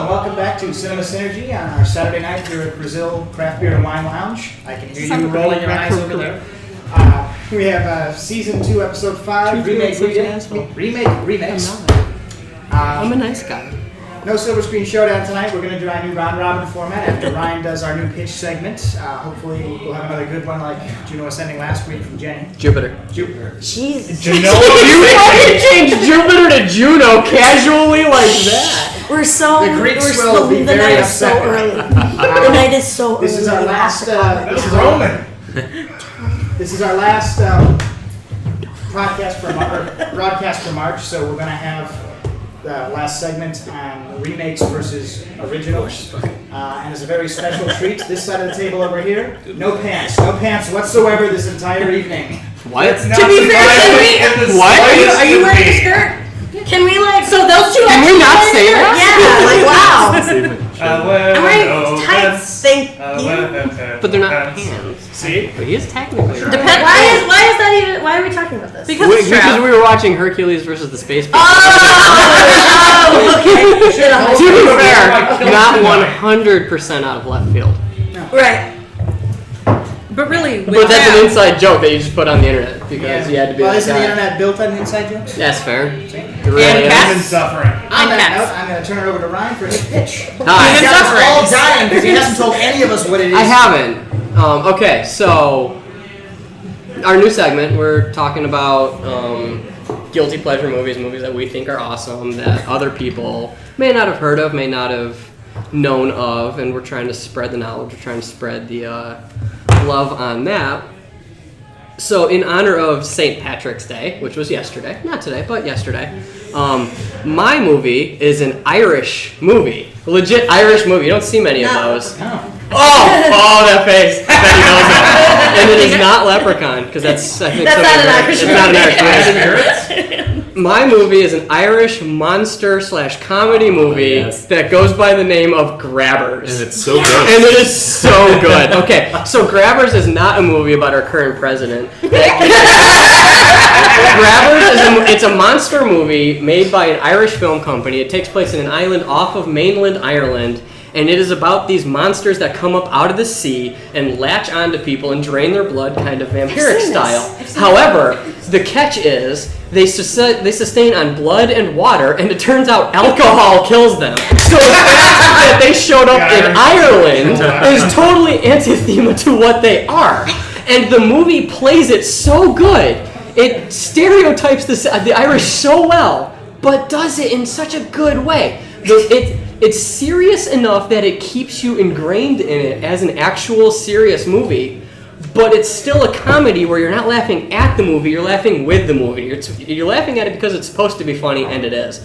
and welcome back to Cinema Synergy on our Saturday night here at Brazil Craft Beer and Wine Lounge. I can hear you rolling your eyes over there. We have Season 2, Episode 5, Remake. I'm a nice guy. No Silver Screen Showdown tonight. We're going to do our new round-robin format after Ryan does our new pitch segment. Hopefully we'll have another good one like Juno was sending last week from Jenny. Jupiter. Jesus. You fucking changed Jupiter to Juno casually like that. The Greeks will be very upset. The night is so early. This is our last. This is our last broadcast for March. So we're going to have the last segment on remakes versus originals. And as a very special treat, this side of the table over here, no pants whatsoever this entire evening. What? To be fair, What? are you wearing a skirt? Can we so those two? Can we not say that? Yeah, wow. I'm wearing tights. Thank you. But they're not pants. See? But he is technically. Why is that even? Why are we talking about this? Because we were watching Hercules versus the Space Beast. Oh, okay. To be fair, not 100% out of left field. No. Right. But really, but that's an inside joke that you just put on the internet because you had to be. Well, isn't the internet built on inside jokes? That's fair. It really and is. Suffering. On that note, I'm going to turn it over to Ryan for his pitch. Hi. He's got us all dying because he hasn't told any of us what it is. I haven't. Okay, so our new segment, we're talking about guilty pleasure movies that we think are awesome, that other people may not have heard of, may not have known of, and we're trying to spread the knowledge, we're trying to spread the love on that. So in honor of St. Patrick's Day, which was yesterday, not today, but yesterday, my movie is an Irish movie, a legit Irish movie. You don't see many of those. No. Oh, that face! I bet he knows that. And it is not Leprechaun, because that's not an Irish movie. It's not an Irish movie. My movie is an Irish monster/comedy movie that goes by the name of Grabbers. And it's so good. And it is so good. Okay, so Grabbers is not a movie about our current president. Grabbers it's a monster movie made by an Irish film company. It takes place in an island off of mainland Ireland. And it is about these monsters that come up out of the sea and latch onto people and drain their blood, kind of vampiric style. However, the catch is they sustain on blood and water, and it turns out alcohol kills them. So the fact that they showed up in Ireland is totally antithema to what they are. And the movie plays it so good. It stereotypes the Irish so well, but does it in such a good way. It's serious enough that it keeps you ingrained in it as an actual serious movie, but it's still a comedy where you're not laughing at the movie, you're laughing with the movie. You're laughing at it because it's supposed to be funny, and it is.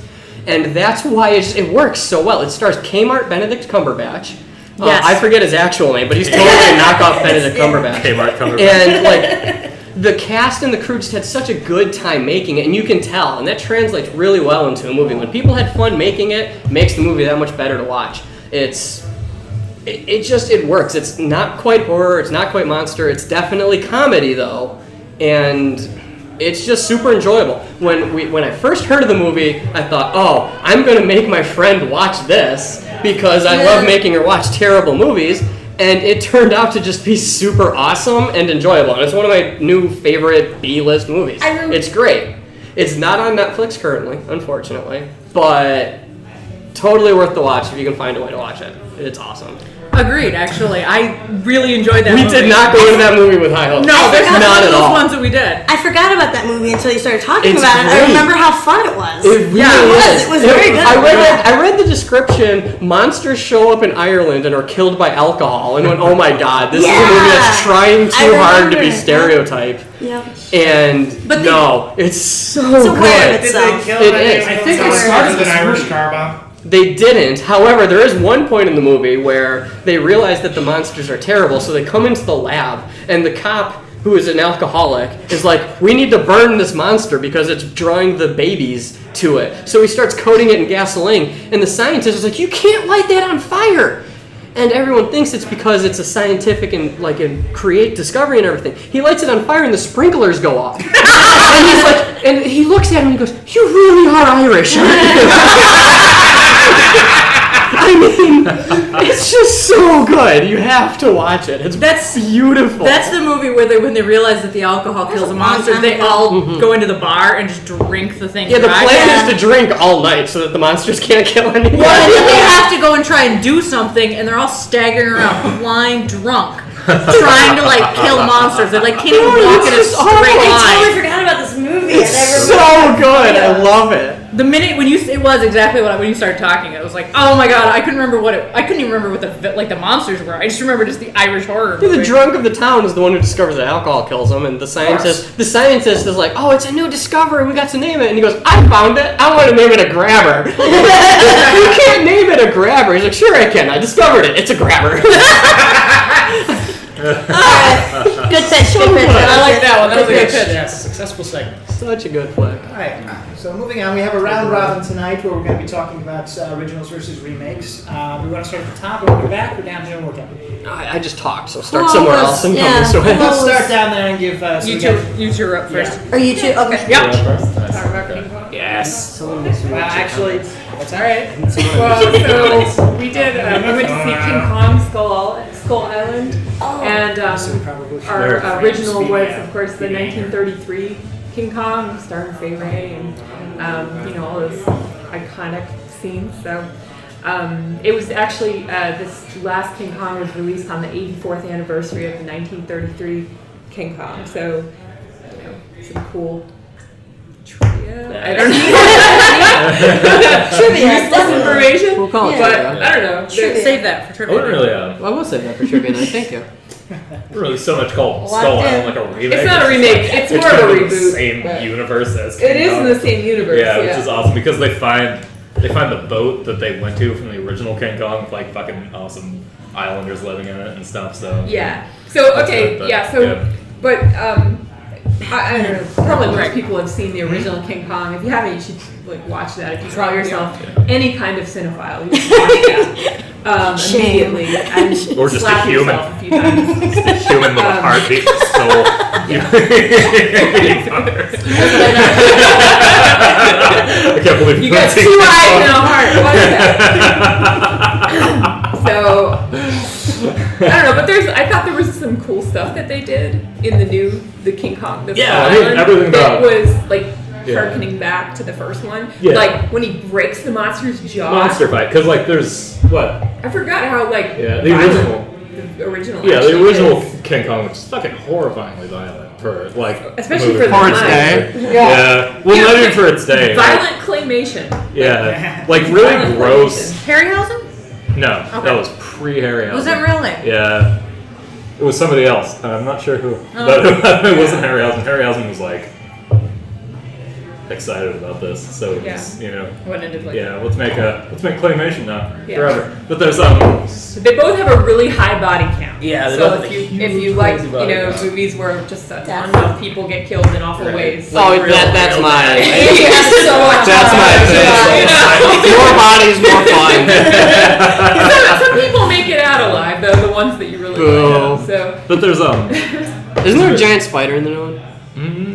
And that's why it works so well. It stars Kmart Benedict Cumberbatch. Yes. I forget his actual name, but he's totally a knockoff Benedict Cumberbatch. Kmart Cumberbatch. And the cast and the crew just had such a good time making it, and you can tell, and that translates really well into a movie. When people had fun making it, it makes the movie that much better to watch. It works. It's not quite horror, it's not quite monster, it's definitely comedy though, and it's just super enjoyable. When I first heard of the movie, I thought, oh, I'm going to make my friend watch this because I love making her watch terrible movies. And it turned out to just be super awesome and enjoyable. And it's one of my new favorite B-list movies. It's great. It's not on Netflix currently, unfortunately. But totally worth the watch if you can find a way to watch it. It's awesome. Agreed, actually. I really enjoyed that movie. We did not go into that movie with high hopes. No, that's not at those all. ones that we did. I forgot about that movie until you started talking It's about it. great. I remember how fun it was. It really is. It was very good. I read the description. Monsters show up in Ireland and are killed by alcohol, and went, "Oh my god, this is a movie that's trying too hard to be stereotyped." Yep. And it's so good. Did they kill It is. I think it started with an Irish car bomb. They didn't. However, there is one point in the movie where they realize that the monsters are terrible, so they come into the lab, and the cop, who is an alcoholic, is like, we need to burn this monster because it's drawing the babies to it. So he starts coating it in gasoline, and the scientist is like, you can't light that on fire! And everyone thinks it's because it's a scientific and create discovery and everything. He lights it on fire and the sprinklers go off. And he's like, and he looks at him and he goes, "You really are Irish, aren't you?" I so good. You have to watch it. That's beautiful. That's the movie where when they realize that the alcohol kills the monsters, they all go into the bar and just drink the thing. Yeah, the dry. plan is to drink all night so that the monsters can't kill anyone. Well, and then they have to go and try and do something, and they're all staggering around, blind drunk, trying to like kill monsters. They like can't even walk in a straight I line. totally forgot about this movie. It's so good. I love it. The minute it was exactly when you started talking, it was like, oh my god, I couldn't remember I couldn't even remember what the monsters were. I just remember just the Irish horror movie. The drunk of the town is the one who discovers that alcohol kills him, and the scientist is like, oh, it's a new discovery, we got to name it, and he goes, I found it, I want to name it a grabber. You can't name it a grabber. He's like, sure I can, I discovered it, it's a grabber. Good pitch. Good pitch. I like that one. That was a good pitch. Yes, successful segment. Such a good flick. All right, so moving on, we have a round robin tonight where we're going to be talking about originals versus remakes. We want to start at the top, and we're back, or down here, we'll I just talked, so start somewhere else and come this way. Let's start down there and give You two are up first. Are you two? Okay. Yep. Yes. Well, actually, that's all right. Well, so we did. We went to see King Kong Skull Island, and our original was, of course, the 1933 King Kong, starring Fay Wray, and all those iconic scenes. So it was actually this last King Kong was released on the 84th anniversary of the 1933 King Kong. So some cool trivia. I don't know. Trivia. Useless information. We'll call it But trivia. I don't know. Save that for I trivia. wouldn't really, I will say that for trivia night, thank you. really so much called Skull Island, like a remake. It's not a remake. It's more of kind a in the reboot. same but universe as It King is Kong. in the same universe. Yeah, which is awesome because they find the boat that they went to from the original King Kong with like fucking awesome islanders living in it and stuff. So Yeah. So That's okay. it, but, yeah. So, yeah. but I don't know. Probably most people have seen the original King Kong. If you haven't, you should like watch that. If you call yourself any kind of cinephile, you should watch that immediately and Or just slap a human. yourself a few times. a human with a heartbeat and soul. I can't believe You got haven't seen two King eyes Kong. and a heart. What is that? So I don't know, but I thought there was some cool stuff that they did in the King Kong, the Yeah, Skull I mean, Island, everything that about- was like Yeah. harkening back to the first one. Yeah. Like when he breaks the monster's jaw. Monster fight, because like there's what? I forgot how like Yeah, the violent original. The original. Yeah, the actually original is. King Kong, which is fucking horrifyingly violent for like, Especially movie. for the For its time. day. Yeah, well, Yeah, not even like, for its day. Violent claymation. Yeah, like really Violent gross. Harryhausen? No, that was pre-Harry. Was that real name? Yeah, it was somebody else. I'm not sure who, but it wasn't Harryhausen. Harryhausen was like excited about this, so it was, Went into like yeah. Let's make claymation now Yeah. forever. But there's They both have a really high body count. Yeah, they So both if have a you huge like crazy body count. movies where just a ton of people get killed in awful Right. ways. Oh, Real, that's real my. Yeah, so much That's my fun. thing. More bodies, more fun. Some people make it out alive, though, the ones that you really Boo. like. So But there's Isn't there a giant spider in the new one?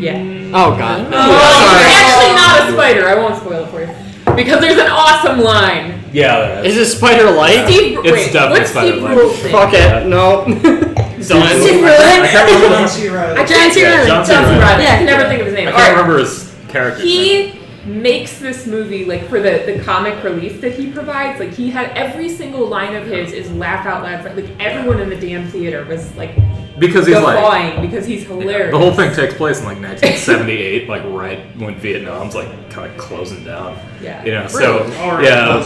yeah. Oh god. It's actually not a spider. I won't spoil it for you because there's an awesome line. yeah. Is it spider like? Steve, It's wait, definitely what's Steve Spider-Man. Rule's name? Fuck it. No. Done. I can't remember. John C. Reilly. I can't Yeah, John C. John C. Reilly. Reilly. I Yeah. can never think of his name. I All can't right. remember his character. He makes this movie like for the comic relief that he provides. Like he had every single line of his is laugh out loud. Like everyone in the damn theater was like Because he's like guffawing because he's hilarious. the whole thing takes place in like 1978, like right when Vietnam's like kind of closing down. Yeah. You know, so yeah,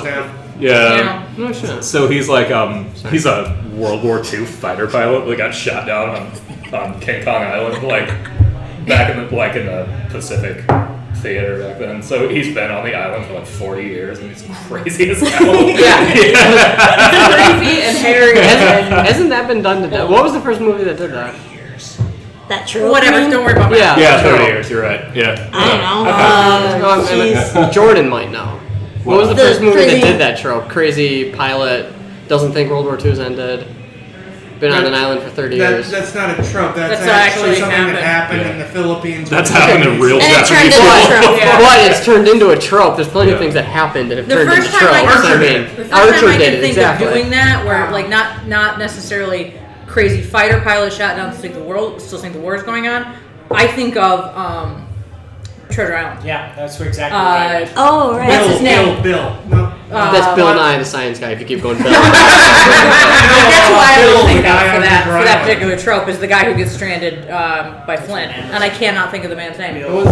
Yeah. No shit. So he's like he's a World War II fighter pilot that got shot down on King Kong Island, like back in the Pacific theater back then. So he's been on the island for like 40 years, and he's crazy as hell. Crazy and hairy. Hasn't that been done to death? What was the first movie that did that? That true. Whatever, don't worry about it. Yeah. Yeah, true. 30 years. You're right. Yeah. I don't know. No, Jeez. Jordan might know. What was the The first movie crazy- that did that trope? Crazy pilot doesn't think World War II's ended. Been on an island for 30 years. That's not a trope. That's That's actually actually something that happened Yeah. in the Philippines. That's happened in real And it Japanese. turned into a life. trope. But it's turned into a trope. There's plenty of Yeah. things that happened that have The turned into first time I tropes. can, I mean, the first Archer time I did can it, think exactly. of doing that, where like not necessarily crazy fighter pilot shot down to think the world, still think the war is going on. I think of Treasure Island. Yeah, that's exactly right. Oh, right. What's his name? Bill. No. That's Bill Nye, the science guy. If you keep going, Bill. That's who I Bill, always think the of guy for on that Treasure for that Island. particular trope is the guy who gets stranded by Flint, and I cannot think of the man's name. Bill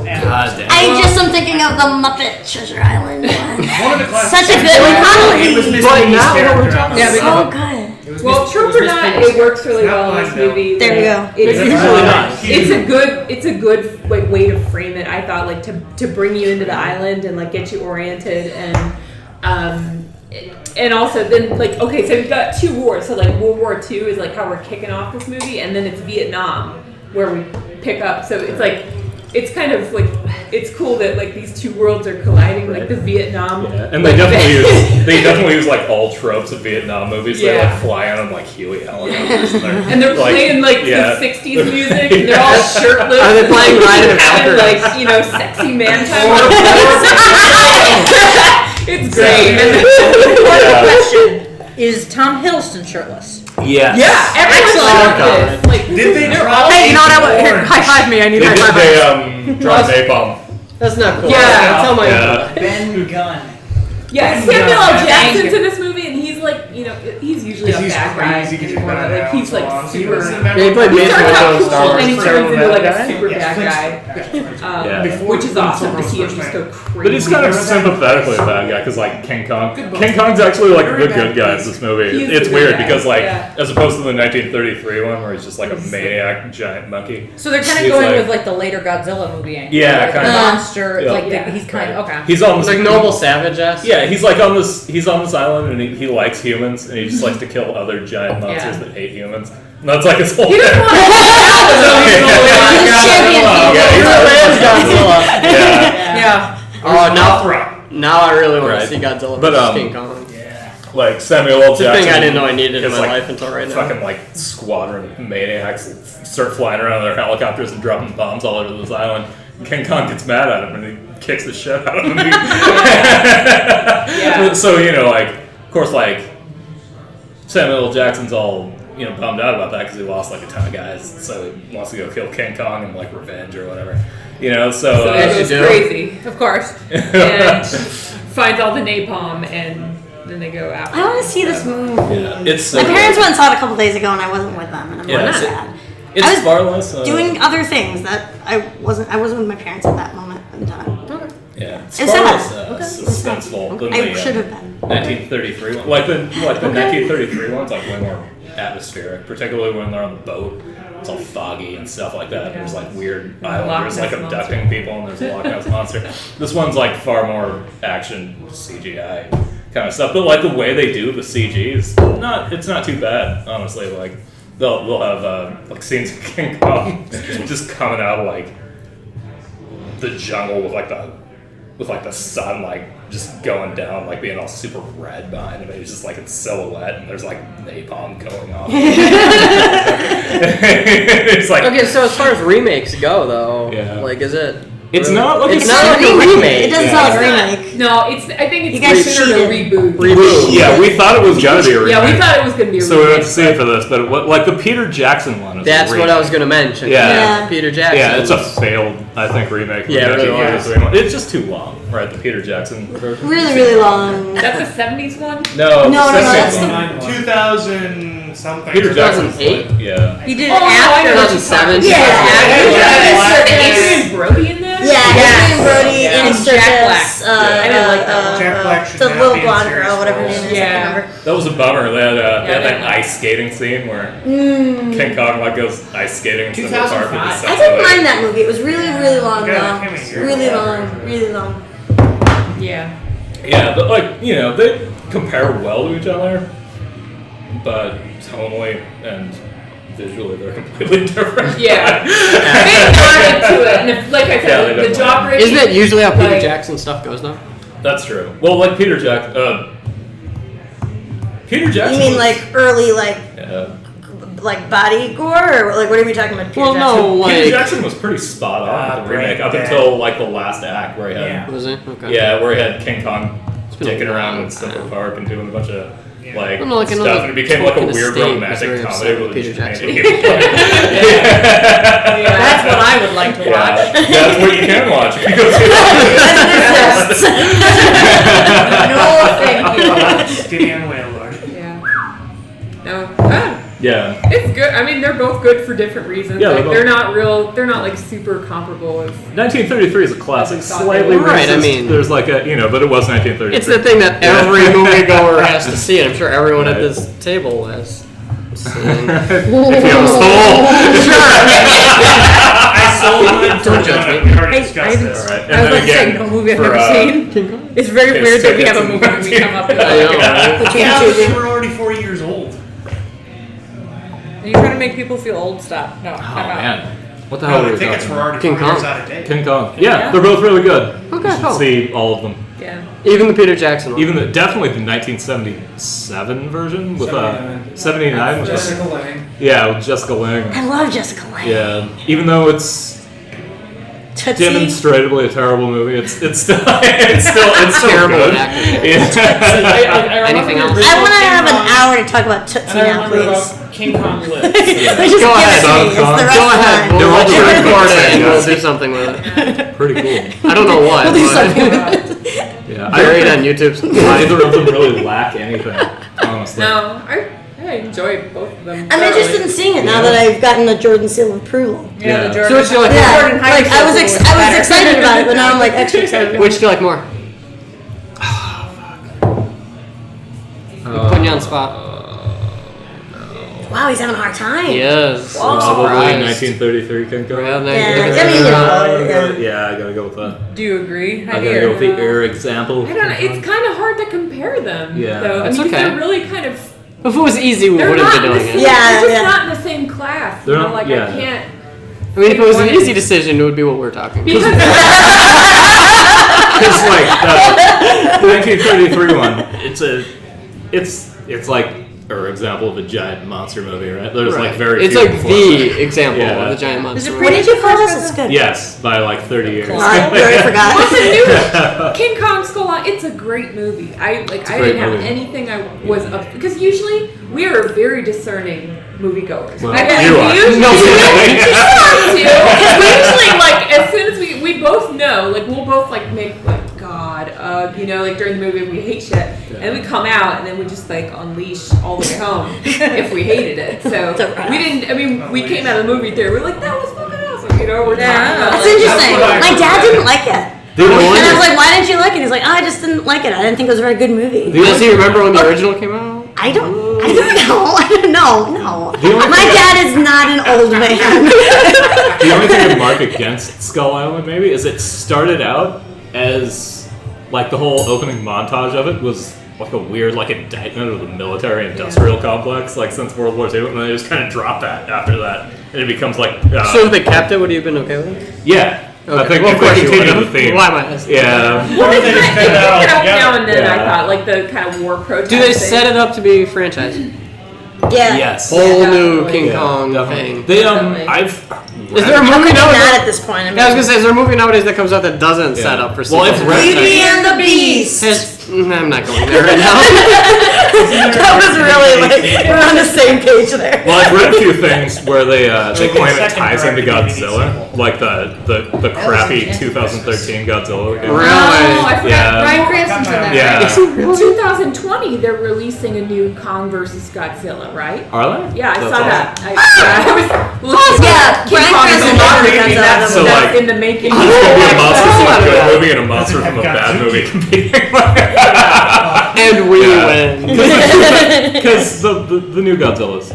Adams. I just am thinking of the Muppet Treasure Island one. One of the classic. Such a good one. It was Miss But Piggy's not what we're character. talking Yeah, So good. It was Well, Miss- trope it or was Miss not, Piggy's it works really Not well in this mine, though. movie. There you go. It's It usually not. It's a good like way to frame it. I thought like to bring you into the island and like get you oriented and also then like okay, so we've got two wars. So like World War II is like how we're kicking off this movie, and then it's Vietnam where we pick up. So it's like it's kind of like it's cool that like these two worlds are colliding, like the Vietnam. Yeah, and they definitely use like all tropes of Vietnam movies. They Yeah. like fly on like Huey helicopters, And they're playing like yeah. the '60s music, and they're all shirtless. Are they playing Ride of having Valkyries? like sexy man time? It's great. Question: is Tom Hiddleston shirtless? Yes. Yeah, everyone's Excellent. shirtless. Like Did they drop? Hey, you know what? Here, high five me. I need They high five. dropped napalm. That's not cool. Yeah. That's how my. Yeah. Ben Gunn. Yeah, Thank Samuel L. you. Jackson's in this movie, and he's like, he's usually a He's bad guy. crazy. He's Like bad he's like now. He super. was in He that They played movie. Mason starts out with Star cool, Wars. and he turns into like a super Yes, bad Flint's- guy. Yeah. Which is awesome to see him just go crazy. But he's kind of sympathetically a bad guy because like King Kong's actually like the good guy in this movie. He's It's the good weird guy, because like yeah. as opposed to the 1933 one where he's just like a maniac giant monkey. So they're kind of He's going like- with like the later Godzilla movie angle. Yeah, like, the kinda. monster. Yeah. Like Yeah. he's kind of okay. He's on this Like Noble Savage ass. Yeah, he's like on this. He's on this island and he likes humans and he just likes to kill other giant monsters Yeah. that hate humans. And that's like his whole. He doesn't want to. Champion. Yeah. Oh, now I really want Right. to see Godzilla But, versus King Kong. Like Samuel L. It's a Jackson. thing I didn't know I needed in is, my like, life until right now. Fucking like squadron of maniacs start flying around in their helicopters and dropping bombs all over this island. King Kong gets mad at him and he kicks the shit out of him. Yeah. So like of course like Samuel L. Jackson's all bummed out about that because he lost like a ton of guys. So he wants to go kill King Kong and like revenge or whatever. So So uh, it goes do. crazy Of course. and finds all the napalm, and then they go after. I want to see this movie. it's My parents went and saw it a couple days ago, and I wasn't with them, and I'm Yeah, really so- sad. it's I was far less Doing other things that I wasn't with my parents at that moment in time. Yeah, it's It's far sad. less Okay. suspenseful than I the should have been. 1933 one. Like the 1933 one's like way more atmospheric, particularly when they're on the boat. It's all foggy and stuff like that. There's like weird islanders like Ness abducting people, and there's a Loch Ness monster. This one's like far more action CGI kind of stuff. But like the way they do the CG is it's not too bad, honestly. Like they'll have like scenes of King Kong just coming out of like the jungle with the sun like just going down, like being all super red behind him. He's just like in silhouette, and there's like napalm going on. It's like Okay, so as far as remakes go, though, Yeah. like, is it? It's really- not like It's a not like a remake. It doesn't Yeah. sound like a remake. No, I think it's You guys considered a cheated. reboot. Reboot. Yeah, we thought it was gonna be a remake. Yeah, we thought it was gonna be a So we remake. went to see it for this, but like the Peter Jackson one is That's a what remake. I was gonna mention. Yeah. Peter Jackson. Yeah, it's a failed, I think, remake. Yeah, it really was. It's just too long, right? The Peter Jackson version. Really, really long. That's a '70s one. No, No, that's that's the 2000 something. Peter Jackson's 2008? Yeah. He did it Oh, no, I after. know. 2007. Yeah. Is Adrian Brody in that? Yeah, Adrian Brody Yeah. and And Jack Black. Circus. I didn't like that one. Jack Black should the not little be in blonde serious girl, whatever her roles. name is. I Yeah. can't remember. That was a bummer. They had, Yeah, that that- ice skating scene where King Kong like goes ice skating in Central Park. with his 2005. I didn't mind that movie. It was really, really long Yeah, though. Kimmy here. Really long, really long. Yeah. Yeah, but like they compare well to each other, but tonally and visually they're completely different. Yeah. They brought it to it, and if, like I Yeah, said, they the definitely- job rating. Isn't that usually how Peter Like- Jackson stuff goes, though? That's true. Well, like Peter Jackson. Peter Jackson. You mean was- like early, like Yeah. like body gore, or like what are we talking about? Peter Well, no, Peter like Jackson was pretty spot on with the remake up until like the last act where he had was it? Okay. yeah, where he had King Kong been a dicking around long in Central time. Park and doing a bunch of like, I don't know, like stuff, another and it became like a tweak in the weird state was romantic very comedy upset with with Peter just Jackson. That's what I would like to watch. Yeah, that's what you can watch if you go to No, thank you. Gideon Whalelord. Yeah. No. Yeah. It's good. I mean, they're both good for different reasons. Yeah, like, they're they're not like super comparable as 1933 is a classic, As we thought slightly they were. Right, I racist. mean- There's like a, but it was 1933. It's the thing that every moviegoer has to see, and I'm sure everyone at Right. this table has seen. If you have a soul. I sold mine for Don't judge me. We already Hey, discussed I this. Alright, I was and about then to say, again, no movie I've for, never seen. It's very Kiss weird that we tickets have a and movie and we come up with I know, that. right? Yeah, they were already 4 years old. Are you trying to make people feel old? Stop. No, Oh I'm not. man, what the hell No, were the we tickets talking were about? already King 4 years Kong. out of date. King Kong. Yeah. Yeah, they're both really good. Okay, You should cool. see all of them. Yeah. Even the Peter Jackson one. Even definitely the 1977 version with 79 with Jessica Lange. yeah, with Jessica Lange. I love Jessica Lange. Yeah, even though it's Tootsie. demonstratively a terrible movie, it's still it's terrible good. acting. Yeah. Anything else? I want to have an hour to talk about Tootsie And I now, remember please. about King Kong lips. They just Go give ahead, it to me. It's Donkey Kong. the rest Go of ahead. mine. We'll let you They're all record it very and good. we'll do something with it. Pretty cool. I don't know what. We'll do but something with it. Yeah, Bury it on YouTube. Neither of them really lack anything, honestly. No, I enjoy both of them. I'm interested in seeing it now that I've gotten the Jordan seal of approval. Yeah. The Jordan. So what you like? the Yeah, Jordan High like I was, School I was better. excited about it, but now I'm like extra excited. Which do you like more? Putting you on the spot. Wow, he's having a hard time. Yes. I'm Probably surprised. 1933 King Kong. Yeah, I gotta go with that. Do you agree? I gotta go with the air example. I don't know. It's kind of hard to compare them. Yeah. Though. I That's mean, okay. they're really kind of. If it was easy, we They're wouldn't not be in the doing same, it. Yeah, they're just yeah. not in the same class. They're You know, not- like yeah. I can't. I mean, if it was an easy decision, it would be what we're talking about. Because Because like the 1933 one, it's like an example of a giant monster movie, right? There's like very It's few like before the it. example Yeah. of the giant monster. What did you call this? It's good. Yes, by like 30 years. I already forgot. King Kong Skull Island, it's a great movie. I a didn't great have movie. anything I was up because usually we are very discerning moviegoers. Well, I you are. usually No, because we usually like as soon as we both know, like we'll both like make like God, like during the movie we hate shit, and we come out and then we just like unleash all the way home if we hated it. So we didn't. I mean, we came out of the movie theater. We're like that was fucking awesome. We're talking about That's like, interesting. My dad didn't like it. The only And I was one- like, why didn't you like it? He's like, oh, I just didn't like it. I didn't think it was a very good movie. Does he remember when the original came out? I don't know. I don't know. No. The only My thing- dad is not an old man. The only thing I'd mark against Skull Island maybe is it started out as like the whole opening montage of it was like a weird like indictment of the military industrial complex like since World War II, and then they just kind of drop that after that, and it becomes like So if they kept it, would you have been okay with it? yeah. I Okay. think Well, if of course they you continue would've. the theme. Why am I asking? Yeah. Well, Or they they just kind cut it out of now altogether. and then. I Yeah. thought like the kind of war protest. Do they thing. set it up to be franchise? Yeah. Yes. Whole new definitely. King Yeah, Kong definitely. thing. They Definitely. I've Is there a movie Maybe not nowadays? at this point. I mean, Yeah, I was gonna say, is there a movie nowadays that comes out that doesn't set Yeah. up for Well, I've sequels? read- Beauty and the Beast. I'm not going there right now. That was really like we're on the same page there. Well, I've read a few things where they claim it second ties into direct-to-DVD Godzilla, sequel. like the crappy 2013 Godzilla game. Really? Oh, I forgot. Yeah. Bryan Cranston's in that. Yeah. In 2020, they're releasing a new Kong versus Godzilla, right? Are they? Yeah, I That's saw awesome. that. I was looking Yeah, King Bryan Kong is Cranston a lot never maybe does that's, So, that's like, in the making. There's gonna be a monster from a Oh, good yeah. movie and a monster from a Doesn't bad have movie Godzilla. competing. And we Yeah. win. Because the new Godzilla's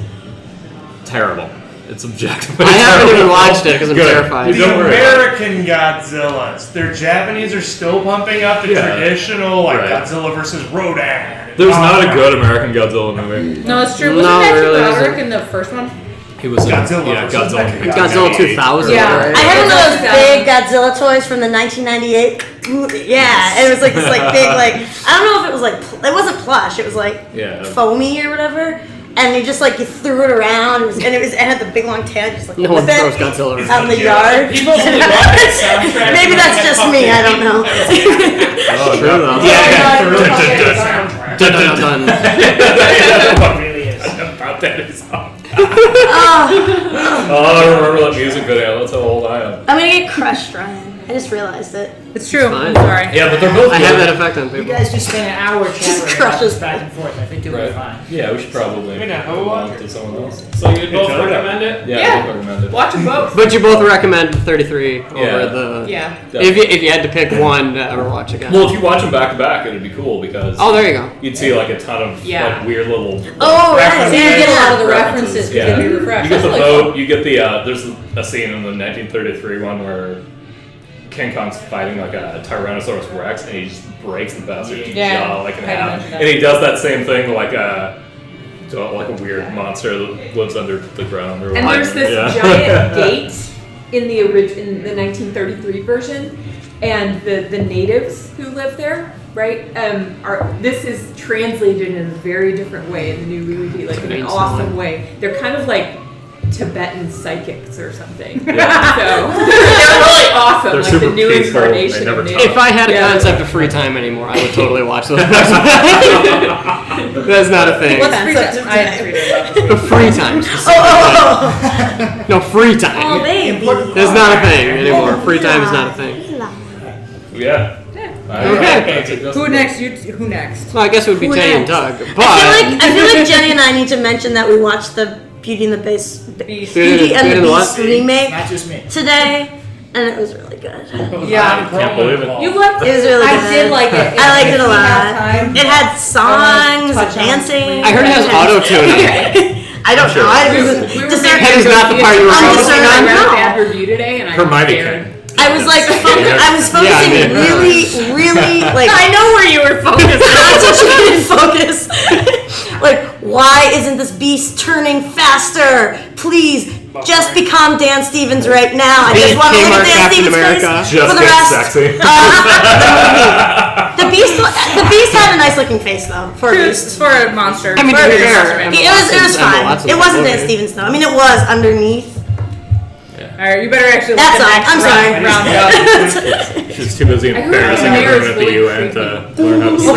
terrible. It's objectively I haven't terrible. even watched it because I'm Good. terrified. You The don't worry about it. American Godzillas. Their Japanese are still pumping up the Yeah. traditional, like Right. Godzilla versus Rodan. There's not a good American Godzilla movie. No, it's true. Wasn't No, Matthew really Broderick isn't. in the first one? He was in Godzilla Yeah, versus Godzilla. Mechagodzilla. Godzilla 2000. Yeah. Right? I had one of those Godzilla. big Godzilla toys from the 1998 movie. Yeah, and it was like this like big like I don't know if it was like it wasn't plush. It was like Yeah. foamy or whatever. and you just like you threw it around, and it had the big long tail, just like No one whip throws it Godzilla around. out in the yard. People only watch that soundtrack. Maybe that's just me. I don't know. Oh, True though. Yeah. Dun, dun, dun, dun. It really is. About that song. Oh, I remember that music video. That's how old I am. I'm gonna get crushed, Ryan. I just realized it. It's true. Fine. I'm sorry. Yeah, but they're both I good. have that effect on You people. guys just spend an hour chattering about crushes this back and forth. I think you'll be Right. fine. Yeah, we should probably Wait, now, who move on watched to someone else. So you'd both recommend it? Yeah, Yeah. I both recommend it. Watch them both. But you both recommend 33 over Yeah. the. Yeah. If you had to pick one to ever watch again. Well, if you watch them back to back, it'd be cool because Oh, there you go. you'd see like a ton of Yeah. like weird little. Oh, right. So you get a lot of the references because Yeah. they'd be refreshed. You get the That's really boat. You get the. There's a scene in the 1933 one where King Kong's fighting like a Tyrannosaurus Rex, and he just breaks the bastard's Yeah. jaw like in I half. mentioned that. And he does that same thing like a weird monster that lives under the ground. Or And whatever. there's this Yeah. giant gate in the 1933 version, and the natives who live there, right? This is translated in a very different way in the new movie, like in an awesome way. They're kind of like Tibetan psychics or something. Yeah. So they're really awesome, They're like super the new peaceful. incarnation They never of talk. native. If I had a Yeah. concept of free time anymore, I would totally watch those. That's not a thing. What's free Concept time? of I had free time. The free time. Oh, No, free oh, time. baby. It's not a thing anymore. Free time is not a thing. Yeah. Okay. Who next? Who next? Well, I guess it would be Who Jenny and next? Doug. But I feel like Jenny and I need to mention that we watched the Beauty and the Beast, Beauty and the Beast remake Not just me. today, and it was really good. Yeah. Can't believe it. You liked It was really I good. did like it. I liked it a If we have lot. time, It had songs, touch on dancing. I heard it has auto tune. I don't know. I We was, were That is not the part you were I'm focusing discerning. on. I read a No. bad review today, and I Hermione scared. can. I was like, I was Yeah, I focusing did. really, like. I know where you were focused. Concentrated focus. Like, why isn't this beast turning faster? Please, just become Dan Stevens right now. I just Be want to look Kmart at Dan Captain Stevens' America. face Just for the get rest. sexy. The beast had a nice looking face though for a beast. for a monster. I mean, for to a be beast. fair, It was fine. It wasn't Dan Stevens though. I mean, it was underneath. All right, you better actually. That's look all. the next I'm sorry. round up. She's too busy I heard embarrassing the mayor everyone is at the really UN to learn how to sing.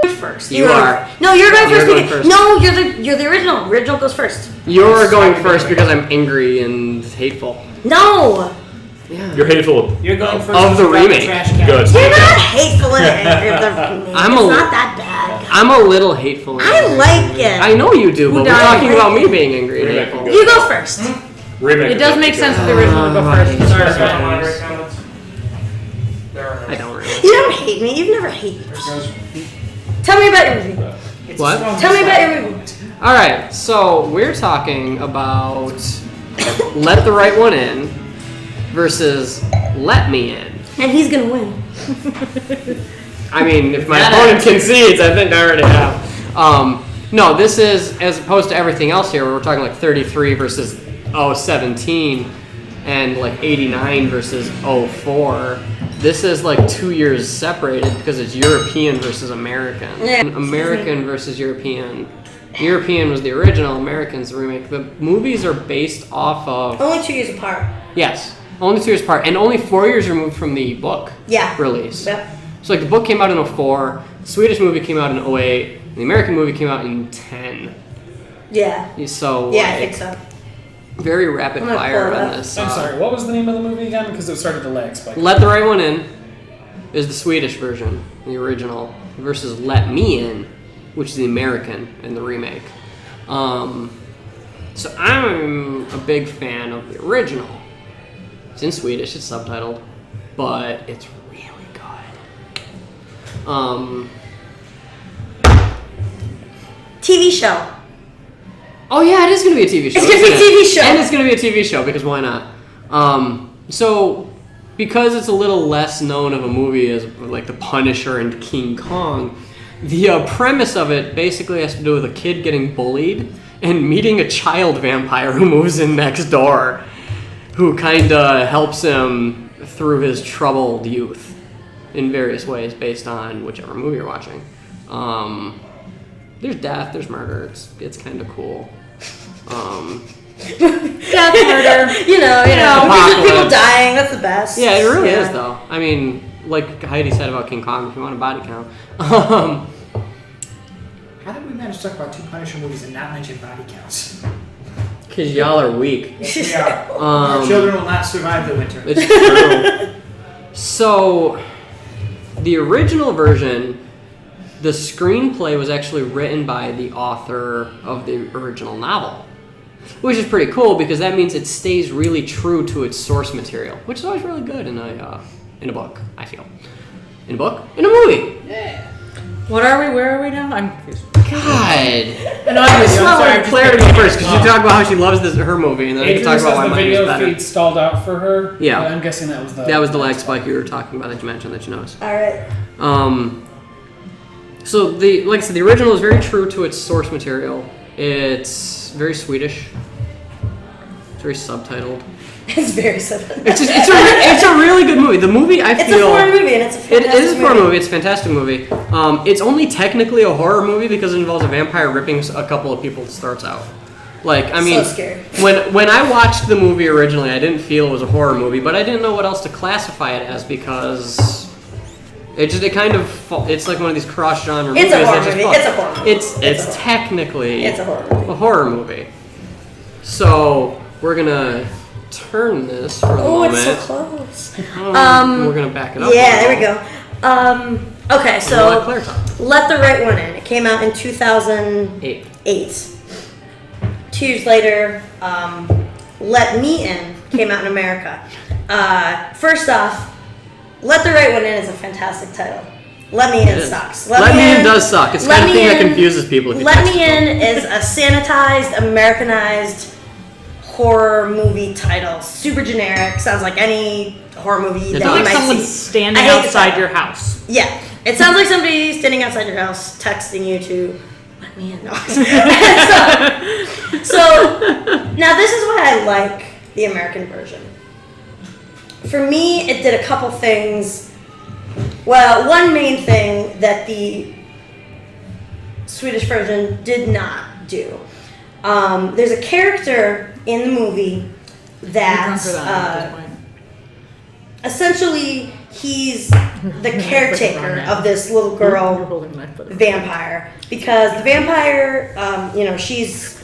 Okay. First. You are. No, you're going You're first. going because- first. No, you're the original. Original goes first. You're going first because I'm angry and hateful. No, Yeah. You're hateful. You're going first. Of the Drop remake. trash can. Good. you're not hateful and angry. Of the I'm it's a- not that bad. I'm a little hateful. and I angry. like it. I know you do, but we're doesn't? talking about me being angry and Remake hateful. is You go first. Remake It does make sense for the original to go first. Sorry, sorry, moderate comments. I don't really. You don't hate me. You've never hated me. Tell me about your movie. It's a What? strong Tell me about side. your movie. All right, so we're talking about Let the Right One In versus Let Me In. And he's gonna win. I mean, if my opponent concedes, I think I already have. No, this is, as opposed to everything else here, where we're talking like 33 versus 017 and like 89 versus 04. This is like 2 years separated because it's European versus American. Yeah. American versus European. European was the original, American's the remake. The movies are based off of, Only 2 years apart. yes, only 2 years apart, and only 4 years removed from the book Yeah. release. Yep. So like the book came out in 04, the Swedish movie came out in 08, and the American movie came out in 10. Yeah. So Yeah, I like, think so. very rapid I'm gonna fire pull it on up. this. I'm sorry, what was the name of the movie again? Because it started to lag spike. Let the Right One In is the Swedish version, the original, versus Let Me In, which is the American and the remake. So I'm a big fan of the original. It's in Swedish, it's subtitled, but it's really good. TV show. Oh yeah, it is gonna be a TV show. It's gonna be a isn't it? TV show. and it's gonna be a TV show because why not? So because it's a little less known of a movie as like The Punisher and King Kong, the premise of it basically has to do with a kid getting bullied and meeting a child vampire who moves in next door, who kind of helps him through his troubled youth in various ways based on whichever movie you're watching. there's death, there's murder. It's kind of cool. Death, murder. You know, Apocalypse. people dying. That's the best. Yeah, it really is, though. I mean, like Heidi said about King Kong, if you want a body count. How did we manage to talk about two Punisher movies and not mention body counts? Because y'all are weak. We are. Our children will not survive the winter. It's true. So, the original version, the screenplay was actually written by the author of the original novel. Which is pretty cool because that means it stays really true to its source material, which is always really good in a book, I feel. In a book? In a movie! Yeah. What are we? Where are we now? I'm confused. God! And I'm with you. I'm sorry. I'm Claire to go first because you talk about how she loves her movie, and then I can Adrian talk about why says the mine is video better. feed stalled out for her. Yeah. But I'm guessing that was the... That was the lag spike you were talking about that you mentioned that you noticed. All right. So like I said, the original is very true to its source material. It's very Swedish. It's very subtitled. It's very simple. It's a really good movie. The movie I It's feel a foreign movie, and it's a fantastic it is a foreign movie. It's a fantastic movie. It's only technically a horror movie because it involves a vampire ripping a couple of people's throats out. Like, I mean, So scary. when I watched the movie originally, I didn't feel it was a horror movie, but I didn't know what else to classify it as because it's like one of these cross genre movies. It's a horror that just movie. fuck. It's a horror movie. It's technically It's a horror movie. a horror movie. So we're gonna turn this for a Oh, moment. it's so close. We're gonna back it up. Yeah, there we go. Okay, Let so Claire talk. Let the Right One In. It came out in 2008. 8. 2 years later, Let Me In came out in America. First off, Let the Right One In is a fantastic title. Let Me In is. sucks. Let Me In does suck. It's the kind of thing that confuses people if you Let text Me them. In is a sanitized, Americanized horror movie title. Super generic. Sounds like any horror movie that It you does. might Like someone's see. standing I hate the outside title. your house. Yeah. It sounds like somebody standing outside your house texting you to let me in. No. so now this is why I like the American version. For me, it did a couple things. Well, one main thing that the Swedish version did not do. There's a character in the movie that essentially he's the caretaker of this little girl vampire because the vampire, she's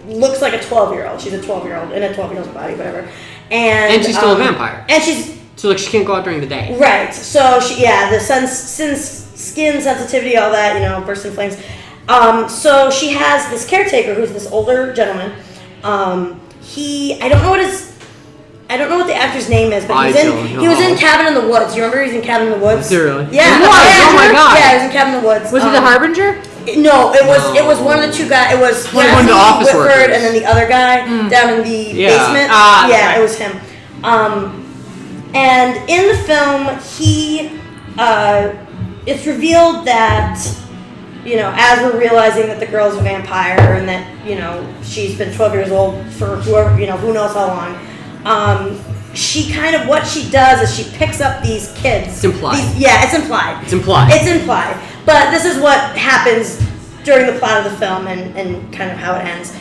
looks like a 12-year-old. She's a 12-year-old in a 12-year-old's body, whatever. And she's still a vampire. And she's So like she can't go out during the day. right. So the skin sensitivity, all that, burst in flames. So she has this caretaker who's this older gentleman. I don't know what the actor's name is, but he was in Cabin in the Woods. You remember he was in Cabin in the Woods? Is it really? Yeah. He was? Oh my God. Yeah, he was in Cabin in the Woods. Was he the Harbinger? No, it was one of the two guys. It was One of the office Whitford workers. and then the other guy down in the basement. Ah, yeah, right. it was him. And in the film, it's revealed that, as we're realizing that the girl's a vampire and that, she's been 12 years old for whoever, who knows how long, what she does is she picks up these kids. It's implied. It's implied. It's implied. It's implied. But this is what happens during the plot of the film and kind of how it ends.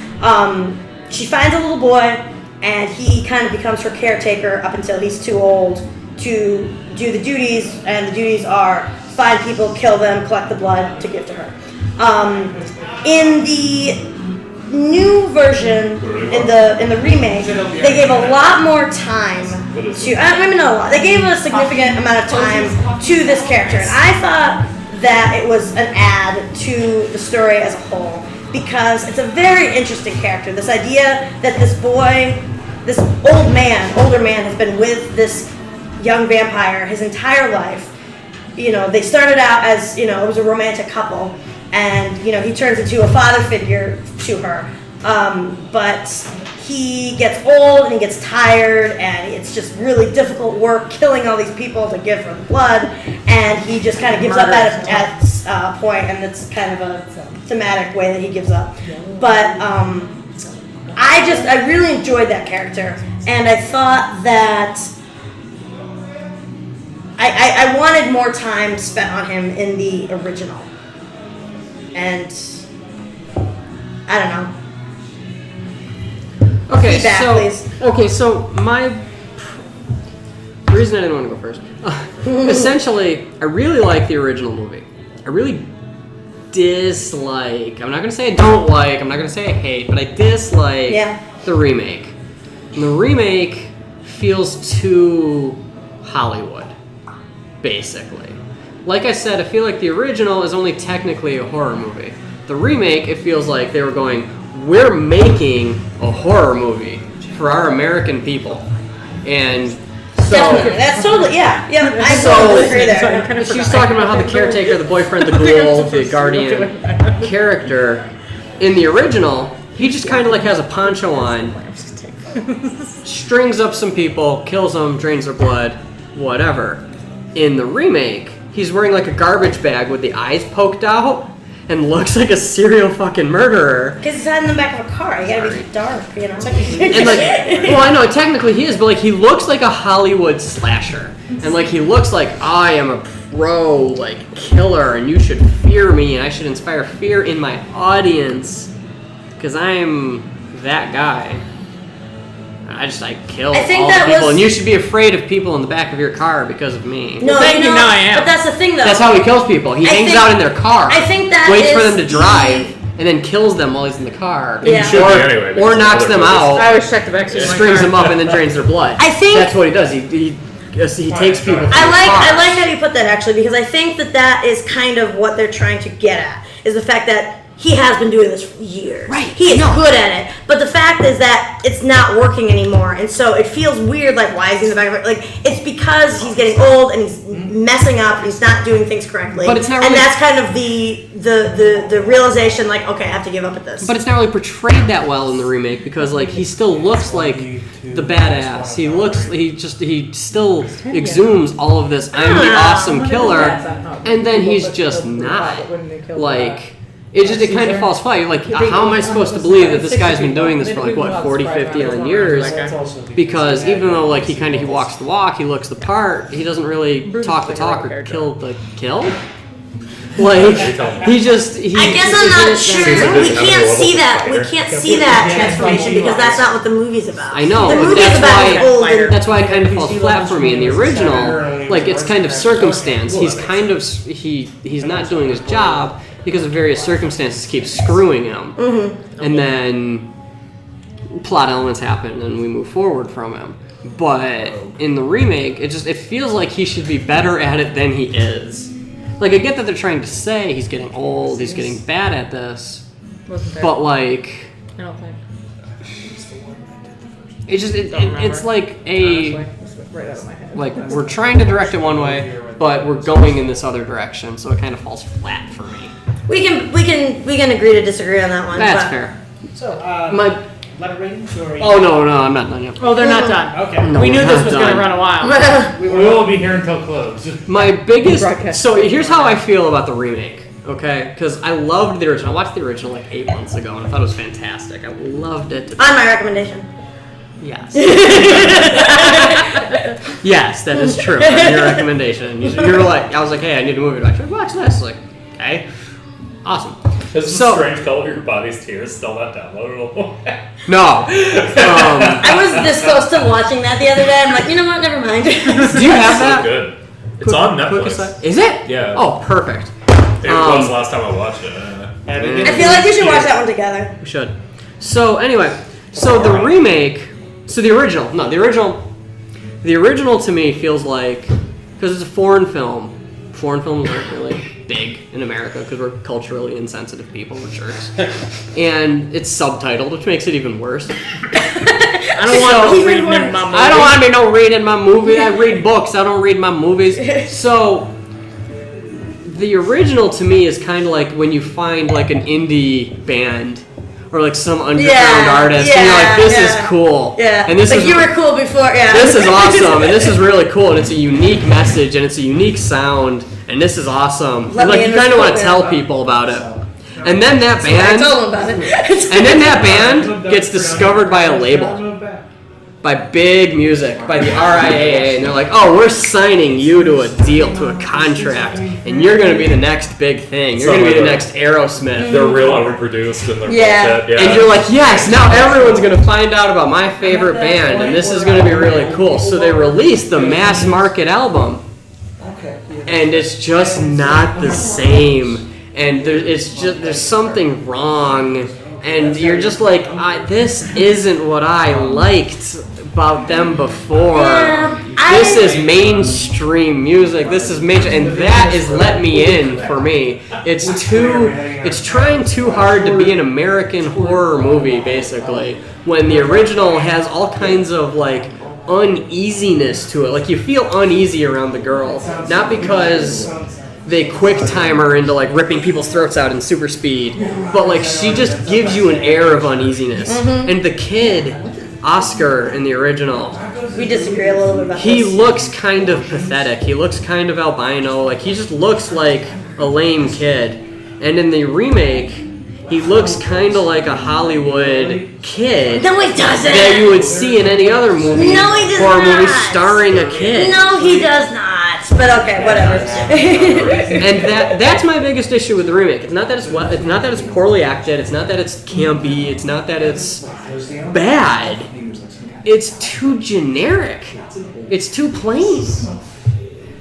She finds a little boy, and he kind of becomes her caretaker up until he's too old to do the duties, and the duties are find people, kill them, collect the blood to give to her. In the new version, in the remake, they gave a lot more time to, maybe not a lot, they gave a significant amount of time to this character, and I thought that it was an add to the story as a whole, because it's a very interesting character. This idea that this boy, this older man has been with this young vampire his entire life. They started out as, it was a romantic couple, and, he turns into a father figure to her. But he gets old and he gets tired, and it's just really difficult work killing all these people to give her the blood, and he just kind of gives up at a point, and it's kind of a thematic way that he gives up. But I really enjoyed that character, and I thought that I wanted more time spent on him in the original. and I don't know. Okay, Feedback, so please. the reason I didn't want to go first. Essentially, I really like the original movie. I really dislike. I'm not gonna say I don't like. I'm not gonna say I hate, but I dislike the remake. And the remake feels too Hollywood, basically. Like I said, I feel like the original is only technically a horror movie. The remake, it feels like they were going, we're making a horror movie for our American people. And so... Definitely. That's totally, I totally agree there. She's talking about how the caretaker, the boyfriend, the ghoul, the guardian character, in the original, he just kind of like has a poncho on, strings up some people, kills them, drains their blood, whatever. In the remake, he's wearing like a garbage bag with the eyes poked out and looks like a serial fucking murderer. Because he's hiding in the back of a car. You gotta be dark, you know? And like, well, I know technically he is, but like he looks like a Hollywood slasher, and like he looks like I am a pro like killer, and you should fear me, and I should inspire fear in my audience, because I'm that guy. I kill all the people, and you should be afraid of people in the back of your car because of me. No, Thank you, now I am. But that's the thing, though. That's how he kills people. He hangs out in their car. I think that waits for is them to drive, and then kills them while he's in the car. Yeah. He should be anyway, Or because knocks other them movies- out. I always check the backseat of my Strings car. them up, and then drains their blood. I think- that's what he does. He takes people. I like how you put that, actually, because I think that is kind of what they're trying to get at, is the fact that he has been doing this for years. Right, He is I know. good at it. But the fact is that it's not working anymore. And so it feels weird, like, why is he in the back of it? Like, it's because he's getting old and he's messing up and he's not doing things correctly. But it's not and really- that's kind of the realization, like, okay, I have to give up at this. But it's not really portrayed that well in the remake because like he still looks like the badass. He still exudes all of this I'm the awesome killer, and then he's just not. Like it kind of falls flat. Like how am I supposed to believe that this guy's been doing this for like what 40, 50 on years? Because even though like he walks the walk, he looks the part, he doesn't really talk the talk or kill the kill. Like I guess I'm not sure. We can't see that. We can't see that transformation because that's not what the movie's about. I know, The but movie's about his old and that's why it kind of falls flat for me in the original. Like it's kind of circumstance. He's kind of he's not doing his job because of various circumstances keep screwing him, and then plot elements happen and we move forward from him. But in the remake, it feels like he should be better at it than he is. Like I get that they're trying to say he's getting old, he's getting bad at this, but like I don't think. it's like a Right out of my head. like we're trying to direct it one way, but we're going in this other direction, so it kind of falls flat for me. we can agree to disagree on that one. That's but fair. So, My letter ratings or? oh no, I'm not done yet. Oh, they're not done. Okay. No, We knew we're this not was going done. to run a while. We will be here until close. My biggest. So here's how I feel about the remake. Okay, because I loved the original. I watched the original like 8 months ago, and I thought it was fantastic. I loved it. On my recommendation. Yes. Yes, that is true. On your recommendation. You're like, I was like, hey, I need a movie. I should watch this. Like, okay, awesome. Is the So- strange color of your body's tears still not downloadable? No. I was this close to watching that the other day. I'm like, you know what? Never mind. Do you have So that? good. It's on Netflix. Is it? Yeah. Oh, perfect. It was the last time I watched it. I feel like we should watch that one together. We should. So anyway, the remake. So the original to me feels like, because it's a foreign film. Foreign films aren't really big in America because we're culturally insensitive people. We're jerks. And it's subtitled, which makes it even worse. I don't want to read in my movie. I don't want to be reading my movie. I read books. I don't read my movies. So the original to me is kind of like when you find like an indie band or like some underground artist, and you're like, this is cool. Yeah. And this like is you were cool before. Yeah. this is awesome, and this is really cool, and it's a unique message, and it's a unique sound, and this is awesome. Let And me like in you this kind of want to program. tell people about it. And then that I band, told him about it. and then that band gets discovered by a label. by big music, by the RIAA, and they're like, oh, we're signing you to a deal, to a contract, and you're going to be the next big thing. You're going to be the next Aerosmith. They're real overproduced and they're Yeah. bullshit. And you're like, yes, now everyone's going to find out about my favorite band, and this is going to be really cool. So they released the mass market album, and it's just not the same. And there's something wrong. And you're just like, this isn't what I liked about them before. This is mainstream music. This is major, and that is let me in for me. It's trying too hard to be an American horror movie, basically, when the original has all kinds of like uneasiness to it. Like you feel uneasy around the girl, not because they quick time her into like ripping people's throats out in super speed, but like she just gives you an air of uneasiness. And the kid, Oscar in the original, We disagree a little bit about he this. looks kind of pathetic. He looks kind of albino. Like he just looks like a lame kid. And in the remake, he looks kind of like a Hollywood kid. No, he doesn't. That you would see in any other movie. No, he does horror movie not. starring a kid. No, he does not. But okay, whatever. And that's my biggest issue with the remake. It's not that it's not that it's poorly acted. It's not that it's campy. It's not that it's bad. It's too generic. It's too plain.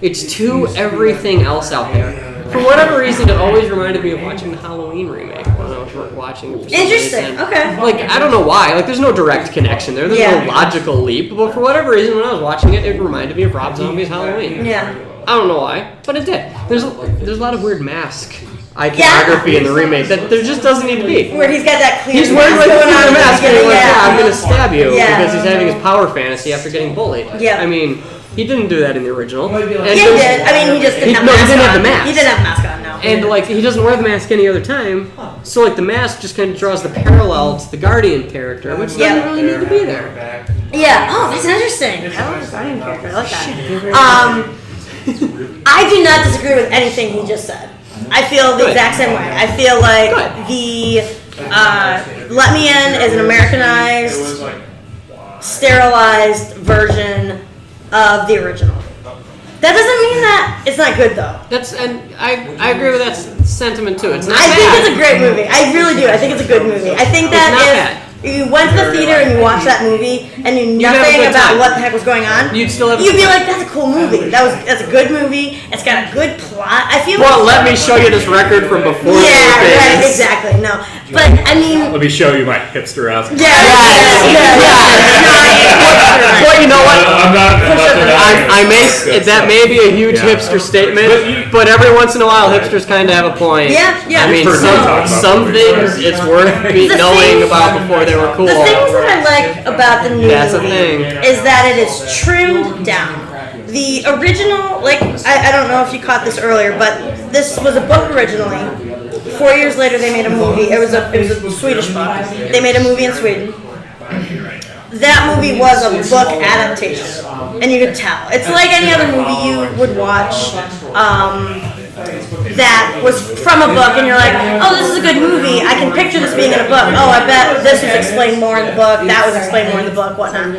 It's too everything else out there. For whatever reason, it always reminded me of watching the Halloween remake when I was watching it. For some Interesting. reason. Okay. Like, I don't know why. Like, there's no direct connection there. There's Yeah. no logical leap. But for whatever reason, when I was watching it, it reminded me of Rob Zombie's Halloween. Yeah. I don't know why, but it did. There's a lot of weird mask iconography in the remake that there just doesn't need to be. Where he's got that clear. He's wearing like a going on clear at the mask and he's beginning, like, yeah, I'm gonna stab you Yeah. because he's having his power fantasy after getting bullied. Yeah. I mean, he didn't do that in the original. And He there's- did. I mean, he just didn't have no, the he mask didn't on. have the mask. He didn't have the mask on, no. And like he doesn't wear the mask any other time, so like the mask just kind of draws the parallel to the Guardian character, which doesn't really need to be there. Yeah. Oh, that's interesting. I love the Guardian character. I like that. I do not disagree with anything he just said. I feel the exact same way. I feel like the Let Me In is an Americanized, sterilized version of the original. That doesn't mean that it's not good though. And I agree with that sentiment too. It's not I bad. think it's a great movie. I really do. I think it's a good movie. I think that It's not if you went to the theater and you watched that movie and knew You'd have a nothing good about time. what the heck was going on, You'd still have a you'd good be time. like, "That's a cool movie. That's a good movie. It's got a good plot." I feel Well, like let me show you this record from before. yeah, they were right, famous. exactly. No, but I mean, Let me show you my hipster ass. yeah. Well, you know what? I'm not That may be a huge Yeah. hipster statement, but every once in a while, hipsters kind of have a point. Yeah, yeah. I mean, You've heard me talk some about things it's worth knowing things- about before they were cool. The things that I like about the new That's a movie thing. is that it is trimmed down. The original, like, I don't know if you caught this earlier, but this was a book originally. 4 years later, they made a movie. It was a Swedish book. They made a movie in Sweden. That movie was a book adaptation, and you could tell. It's like any other movie you would watch that was from a book, and you're like, oh, this is a good movie. I can picture this being in a book. Oh, I bet this was explained more in the book. That was explained more in the book, whatnot.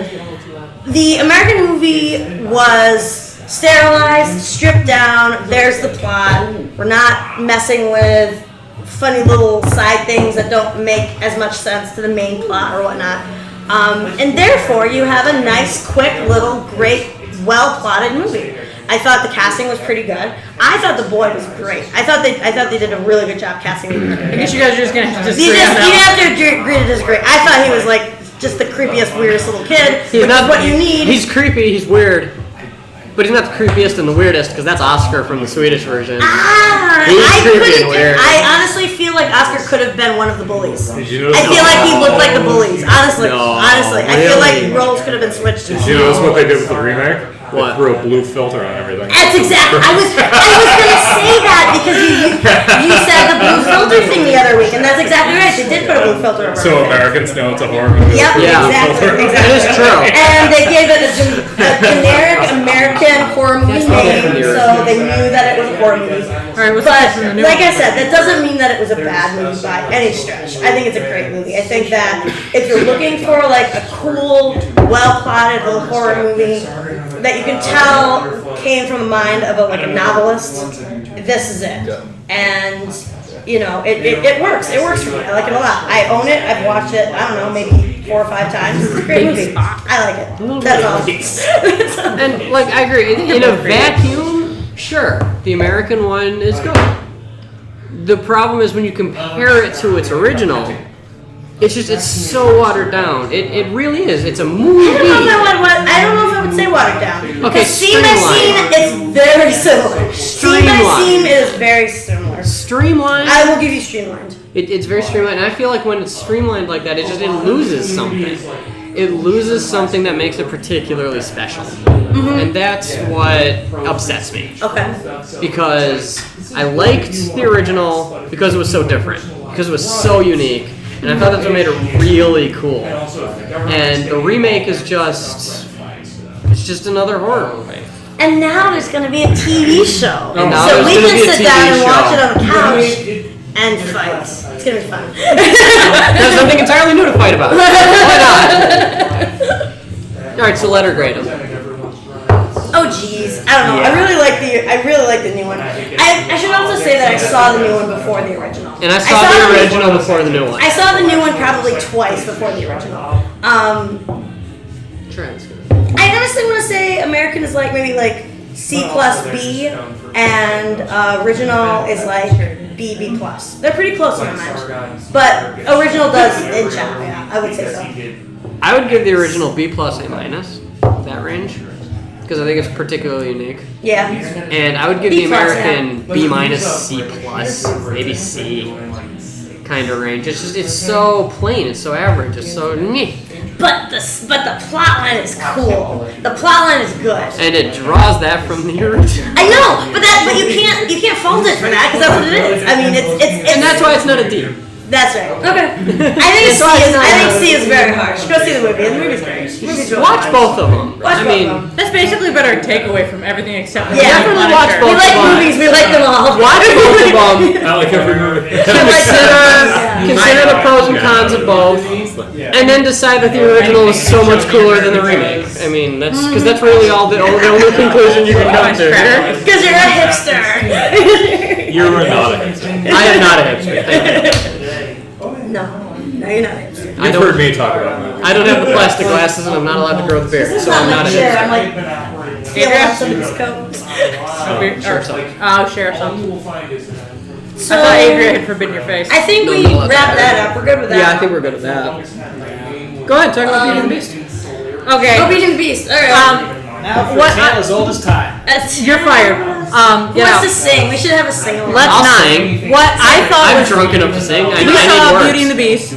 The American movie was sterilized, stripped down. There's the plot. We're not messing with funny little side things that don't make as much sense to the main plot or whatnot. And therefore, you have a nice, quick, little, great, well-plotted movie. I thought the casting was pretty good. I thought the boy was great. I thought they did a really good job casting him. I guess you guys are just gonna have to You disagree on that. have to agree to disagree. I thought he was like just the creepiest, weirdest little kid, He's which not is what you need. He's creepy. He's weird. But he's not the creepiest and the weirdest because that's Oscar from the Swedish version. He's creepy and weird. I honestly feel like Oscar could have been one of the bullies. Did you know I feel like he looked like the bullies. Honestly, No, I feel like really? roles could have been switched. Did you notice what they did with the remake? What? Threw a blue filter on everything. That's exactly. I was gonna say that because you said the blue filter thing the other week, and that's exactly right. They did put a blue filter over. So Americans know it's a horror movie. Yep, Yeah. exactly. That is true. And they gave it a generic American horror movie name, so they knew that it was a horror movie. Alright, what's But the new like one? I said, that doesn't mean that it was a bad movie by any stretch. I think it's a great movie. I think that if you're looking for like a cool, well-plotted little horror movie that you can tell came from the mind of a novelist, this is it. And it works. It works for me. I like it a lot. I own it. I've watched it. I don't know, maybe 4 or 5 times. It's a great movie. I like it. That's all. And like I agree, in a vacuum, sure, the American one is good. The problem is when you compare it to its original, it's so watered down. It really is. It's a movie. I don't know if I would say watered down. Okay, Because scene by scene, it's very similar. Scene by Streamlined. scene is very similar. Streamlined. I will give you streamlined. It's very streamlined, and I feel like when it's streamlined like that, it loses something. It loses something that makes it particularly special, and that's what upsets me. Okay. Because I liked the original because it was so different, because it was so unique, and I thought that's what made it really cool. And the remake is it's just another horror movie. And now there's going to be a TV show. And now So there's we gonna can be a sit TV down and watch show. it on the couch and fight. It's going to be fun. There's something entirely new to fight about. Why not? All right, so letter grade them. Oh jeez, I don't know. I really like the new one. I should also say that I saw the new one before the original. And I saw the original before the new one. I saw the new one probably twice before the original. I honestly want to say American is like maybe like C plus B, and original is like B plus. They're pretty close on mine, but original does inch out. Yeah, I would say so. I would give the original B plus A minus, that range, because I think it's particularly unique. Yeah. And I would give B the plus, American B minus, C plus, maybe C kind of range. It's so plain, it's so average, it's so meh. But the plot line is cool. The plot line is good. And it draws that from the original. I know, but you can't fault it for that because that's what it is. I mean, it's And that's why it's not a D. That's right. Okay. I think C is very harsh. Go see the movie. The movie's great. The movie's really Watch nice. both of them. Watch both of them. That's basically a better takeaway from everything except for Yeah. the Definitely watch monitor. both. We like Fun. movies. We like them all. Watch both of them. I like every movie. Consider the pros and cons of both, and then decide that the original is so much cooler than the remake. I mean, that's because that's really the only conclusion you can come to. Because you're a hipster. You're not a hipster. I am not a hipster. Thank you. No, you're not a hipster. You've heard me talk about movies. I don't have the plastic glasses, and I'm not allowed to grow the beard, It's so not I'm not a like share. hipster. I'm like feeling out somebody's coat. I'll share some. So I thought Adria had forbidden your face. I think No, we no, wrap that up. We're good with that. Yeah, I think we're good at that. Go ahead, talk about Beauty and the Beast. Okay. Oh, Beauty and the Beast. All right. Now for What- a tale as old as time. You're fired. Who wants to sing? We should have a sing along. Let's I'll not. sing. What I thought I'm was drunk enough to sing. I we need saw words. Beauty and the Beast.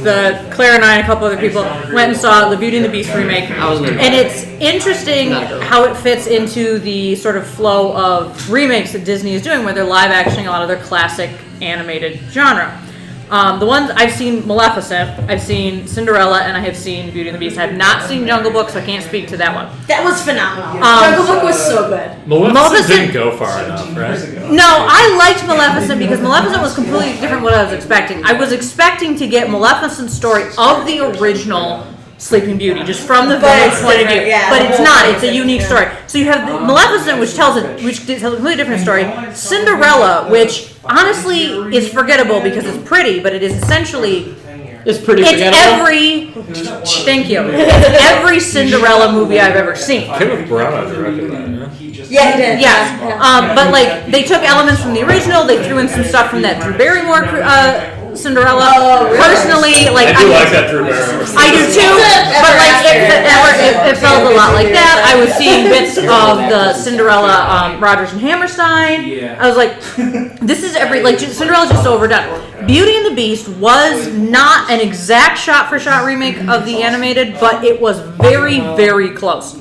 Claire and I and a couple other people went and saw the Beauty and the Beast remake. I wasn't involved. And it's interesting Not good. how it fits into the sort of flow of remakes that Disney is doing, where they're live actioning a lot of their classic animated genre. The ones I've seen Maleficent, I've seen Cinderella, and I have seen Beauty and the Beast. I have not seen Jungle Book, so I can't speak to that one. That was phenomenal. Jungle Book was so good. Maleficent didn't go far enough, right? No, I liked Maleficent because Maleficent was completely different what I was expecting. I was expecting to get Maleficent's story of the original Sleeping Beauty, just from the villain's it's point of view. different, yeah. But it's not. It's a unique story. So you have Maleficent, which tells a completely different story. Cinderella, which honestly is forgettable because it's pretty, but it is essentially It's pretty it's forgettable. thank you. It's every Cinderella movie I've ever seen. Kenneth Branagh directed that, Yeah, he did. Yeah, but like they took elements from the original, they threw in some stuff from that Drew Barrymore Cinderella. Oh, really? Personally, like I do like that Drew Barrymore. I do too, but like it felt a lot like that. I was seeing bits of the Cinderella Rodgers and Hammerstein. I was like, this is Cinderella's just overdone. Beauty and the Beast was not an exact shot-for-shot remake of the animated, but it was very, very close.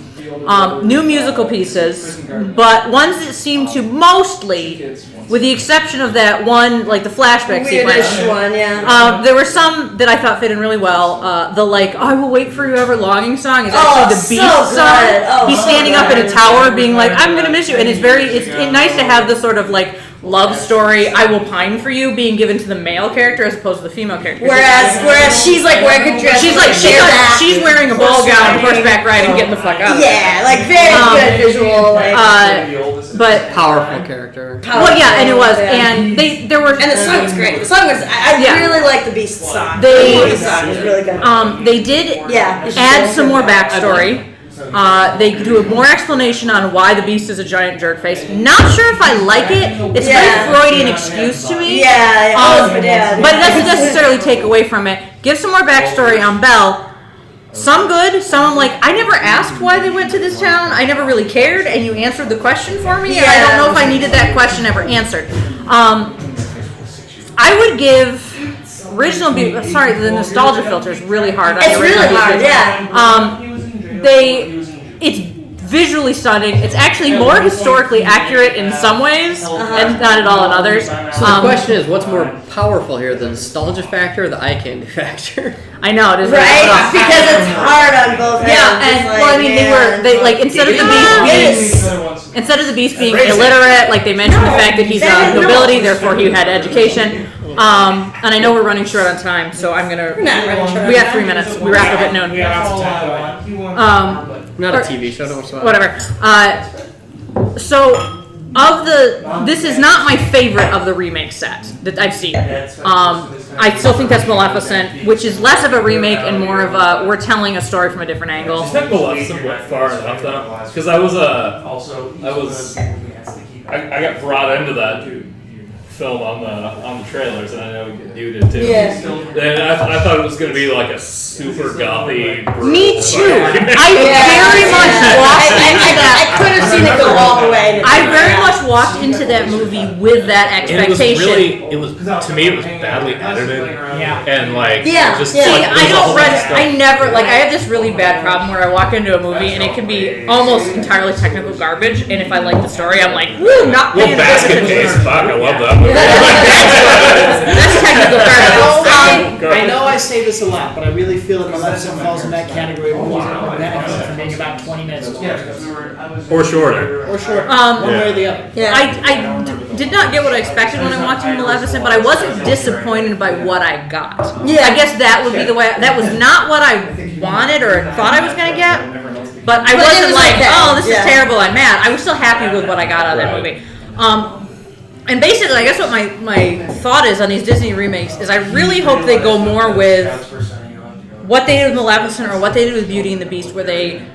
new musical pieces, but ones that seem to mostly, with the exception of that one, like the flashback Weirdish sequence. one, yeah. There were some that I thought fit in really well. The I will wait for you ever longing song is actually the so Beast good. song. Oh, He's so standing up in a good. tower being like, I'm gonna miss you, and it's nice to have the sort of love story, I will pine for you, being given to the male character as opposed to the female character. Whereas she's wearing a dress. She's wearing a ball gown, horseback riding, getting the fuck out. Yeah, very good visual. But Powerful character. well, yeah, and it was, and there were, And the song was great. The song was. I Yeah. really like the Beast song. They- The song was really good. they did Yeah. add some more backstory. They do a more explanation on why the Beast is a giant jerk face. Not sure if I like it. It's a Yeah. very Freudian excuse to me. Yeah, But it doesn't necessarily take away from it. Give some more backstory on Belle. Some good, some I'm like, I never asked why they went to this town. I never really cared, and you answered the question for me, and I don't know if I needed that question ever answered. I would give original beauty. Sorry, the nostalgia filter is really hard. On It's the original really hard. Beauty. Yeah. It's visually stunning. It's actually more historically accurate in some ways, and not at all in others. So the question is, what's more powerful here, the nostalgia factor or the eye candy factor? I know it is Right? really tough. Because it's hard on both Yeah, ends. and It's well, I mean, instead of the beast being illiterate, they mentioned the fact that he's a nobility, therefore he had education. And I know we're running short on time, so I'm gonna. not running short on We have time. 3 minutes. We wrap up at noon. Not a TV show, don't watch Whatever. This is not my favorite of the remake set that I've seen. I still think that's Maleficent, which is less of a remake and more of a we're telling a story from a different angle. I think Maleficent went far enough though, because I got brought into that film on the trailers, and I know you did too. Yeah. And I thought it was going to be like a super gothy. Me brutal too. fight. I very much walked into I that. could have seen it go all the way. I very much walked into that movie with that And it was expectation. to me, it was badly edited. Yeah. And Yeah, just yeah. See, like, I there's a don't whole read. bunch of stuff. I never I have this really bad problem where I walk into a movie and it can be almost entirely technical garbage, and if I like the story, I'm like, woo, not Well, paying Basket attention. Case, fuck, I love that movie. That's technical garbage. I know I say this a lot, but I really feel that Maleficent falls in that category of movies that will benefit from being about 20 minutes long. Or shorter. Or short, one way or the other. Yeah. I did not get what I expected when I watched Maleficent, but I wasn't disappointed by what I got. Yeah. I guess that would be the way. That was not what I wanted or thought I was gonna get, but I But it wasn't was like, okay. oh, this Yeah. is terrible. I'm mad. I was still happy with what I got out of that movie. And basically, I guess what my thought is on these Disney remakes is I really hope they go more with what they did with Maleficent or what they did with Beauty and the Beast, where they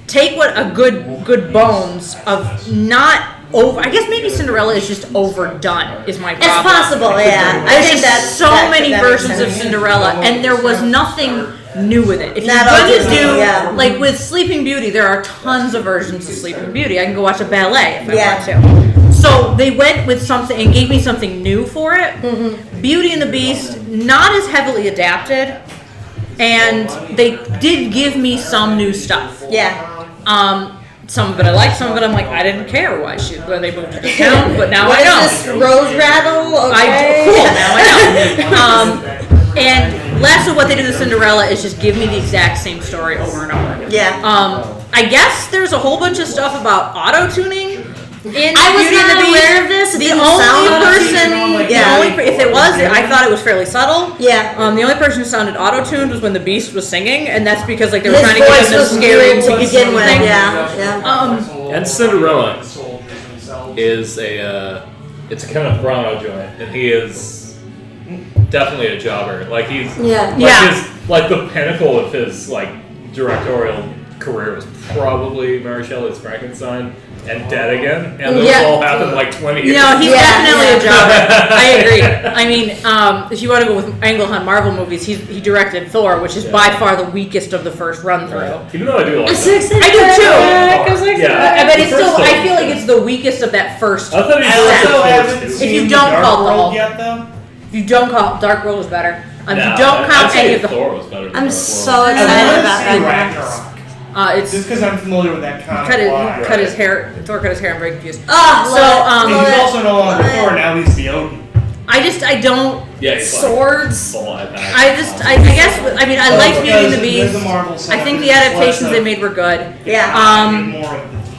take what a good bones of not over. I guess maybe Cinderella is just overdone. Is my problem. It's possible, yeah. I There's think just that's so many that makes versions of sense. Cinderella, and there was nothing new with it. If you're Not all gonna Disney, do yeah. like with Sleeping Beauty, there are tons of versions of Sleeping Beauty. I can go watch a ballet if I Yeah. want to. So they went with something and gave me something new for it. Mm-hmm. Beauty and the Beast, not as heavily adapted, and they did give me some new stuff. Yeah. Some of it I liked, some of it I'm like, I didn't care why they moved to the town, but now What I is know. this rose rattle? Okay. Cool, now I know. And less of what they did with Cinderella is just give me the exact same story over and over. Yeah. I guess there's a whole bunch of stuff about auto-tuning in I was Beauty and the not Beast. aware of this. It The didn't only sound person, Yeah. if it was, I thought it was fairly subtle. Yeah. The only person who sounded auto-tuned was when the Beast was singing, and that's because they were His trying to give voice him this was scary weird to voice begin with. thing. Yeah. Yeah. And Cinderella is it's a kind of Toronto joint, and he is definitely a jobber. Like he's like the pinnacle of his directorial career was probably Mary Shelley's Frankenstein and Dead Again, and those all happened 20 years. No, he's Yeah, definitely yeah. a jobber. I agree. I mean, if you want to go with angle on Marvel movies, he directed Thor, which is by far the weakest of the first run through. Even though I do like I'm so that. excited. I do too. I'm so excited. Yeah. But it's The first still, I one. feel like it's the weakest of that first. I thought he I did also that haven't first, seen If you the don't Dark call the World whole- yet, though. If you don't count Dark World was better. If No, you don't I'd count say any of the. Thor was better than I'm Dark so World. excited I about want to see that. Ragnarok. It's Just because I'm familiar with that comic. cut his hair. Thor cut his hair and break fuse. Oh, He's also no longer Thor. Now he's the Odin. I don't. Yeah, he's swords. Like full I guess. I mean, I like Beauty and the Beast. I think the adaptations they made were good. Yeah.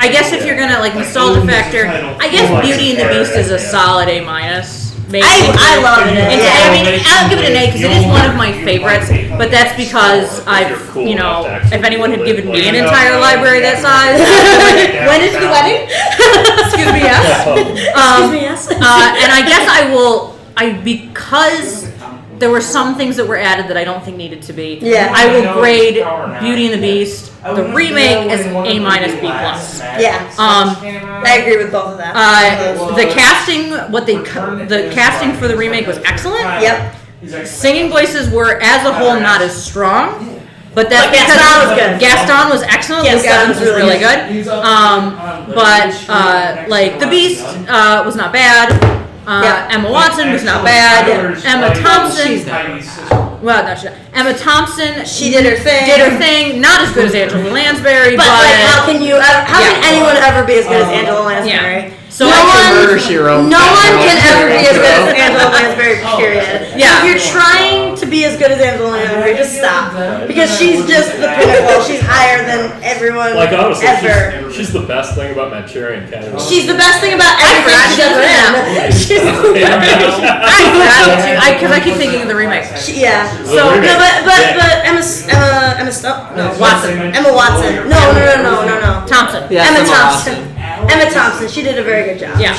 I guess if you're gonna like nostalgia factor, I guess Beauty and the Beast is a solid A minus. I love it. And I mean, I'll give it an A because it is one of my favorites. But that's because if anyone had given me an entire library that size, When is the wedding? excuse me, yes. Excuse me, yes. And I guess because there were some things that were added that I don't think needed to be. Yeah. I will grade Beauty and the Beast, the remake, as A minus B plus. Yeah. I agree with both of that. The casting, the casting for the remake was excellent. Yep. Singing voices were, as a whole, not as strong. But that's But because Gaston was good. Gaston was excellent. Gaston Luke Evans was was really good. Like the Beast was not bad. Emma Watson was not bad. Emma Thompson. Well, no, Emma Thompson. She did her thing. Not as good as Angela Lansbury, But like, how can anyone ever be as good as Angela Lansbury? Yeah. So No one can ever be as good as Lansbury. Angela Lansbury, period. Yeah. If you're trying to be as good as Angela Lansbury, just stop. Because she's just the pinnacle. She's higher than everyone Like honestly, ever. she's the best thing about Manchurian Candidate. She's the best thing about everything she's ever in. Because I keep thinking of the remake. Yeah. So no, but Emma Stone. No, Watson. Emma Watson. No. Thompson. Yes, Emma Emma Thompson. Watson. Emma Thompson. She did a very good job. Yeah.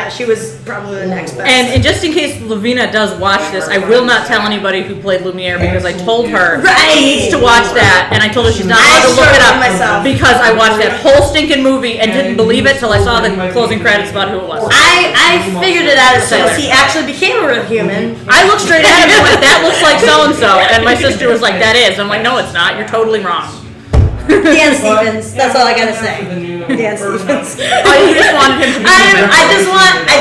She was probably the next best. And just in case Lavina does watch this, I will not tell anybody who played Lumiere because I told her she needs to watch that, and I told her she's not allowed to look it up because I watched that whole stinking movie and didn't believe it till I saw the closing credits about who it was. I figured it out as soon as he actually became a real human. I looked straight at him and went, "That looks like so and so," and my sister was like, "That is." I'm like, "No, it's not. You're totally wrong." Dan Stevens. That's all I gotta say. Dan Stevens. Oh, you just wanted him to be I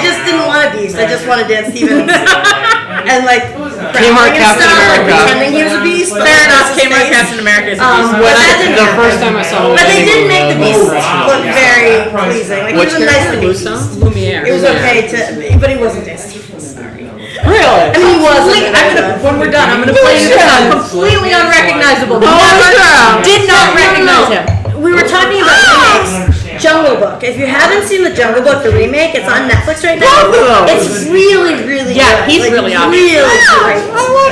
just didn't want a beast. I just wanted Dan Stevens. And like Kmart and Captain stuff, America. pretending he was a beast. but Fair enough. that's his Kmart face. Captain America is a beast. But that didn't The happen. first time I saw But they did him, make the beast look very pleasing. Like, Which it was nice to character? be Lusa? beast. Lumiere. It was okay to, but he wasn't Dan Stevens. Sorry. Really? I mean, he wasn't. When we're done, I'm gonna play you this song. Completely unrecognizable. Did not recognize him. We were talking about remakes. Jungle Book. If you haven't seen the Jungle Book, the remake, it's on Netflix right now. It's really, really Yeah, good. he's really awesome. Really great.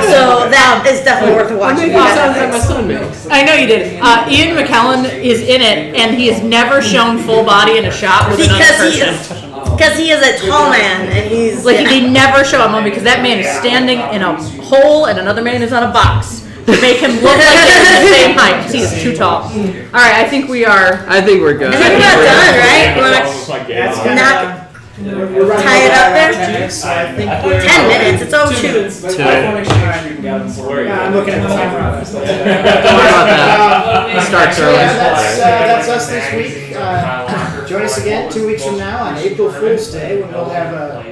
So that is definitely worth watching. My son makes. I know you did. Ian McKellen is in it, and he has never shown full body in a shot with another person. Because he is a tall man, and he's Like they never show him on because that man is standing in a hole and another man is on a box to make him look like they're the same height. 'Cause he is too tall. All right, I think we are. I think we're good. I think we're not done, right? You wanna That's gonna knock, we're running tie it up there? 10 minutes, so I think we're 10 minutes. It's 02. Yeah, I'm looking at the timer. Don't worry about that. It starts early. That's us this week. Join us again 2 weeks from now on April Fool's Day when we'll have a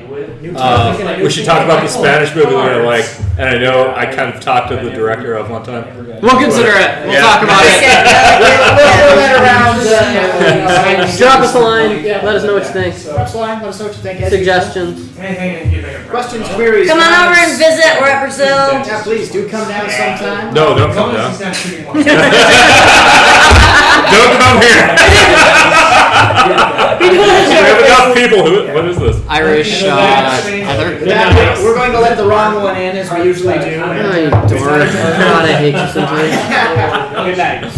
new topic and a new We should talk about the Spanish movie that I like, and I know I kind of talked to the director of one time. We'll consider it. We'll Yeah. talk about it. We'll throw that around. Drop us a line. Let us know what you think. Drop us a line. Let us know what you think. Suggestions. Questions, queries. Come on over and visit. We're at Brazil. Yeah, please do come down sometime. No, don't come down. Don't come here. We have enough people who. What is this? Irish Heather. Yeah, we're going to let the wrong one in as we usually do. Oh, you dork. God, I hate you sometimes. Good night.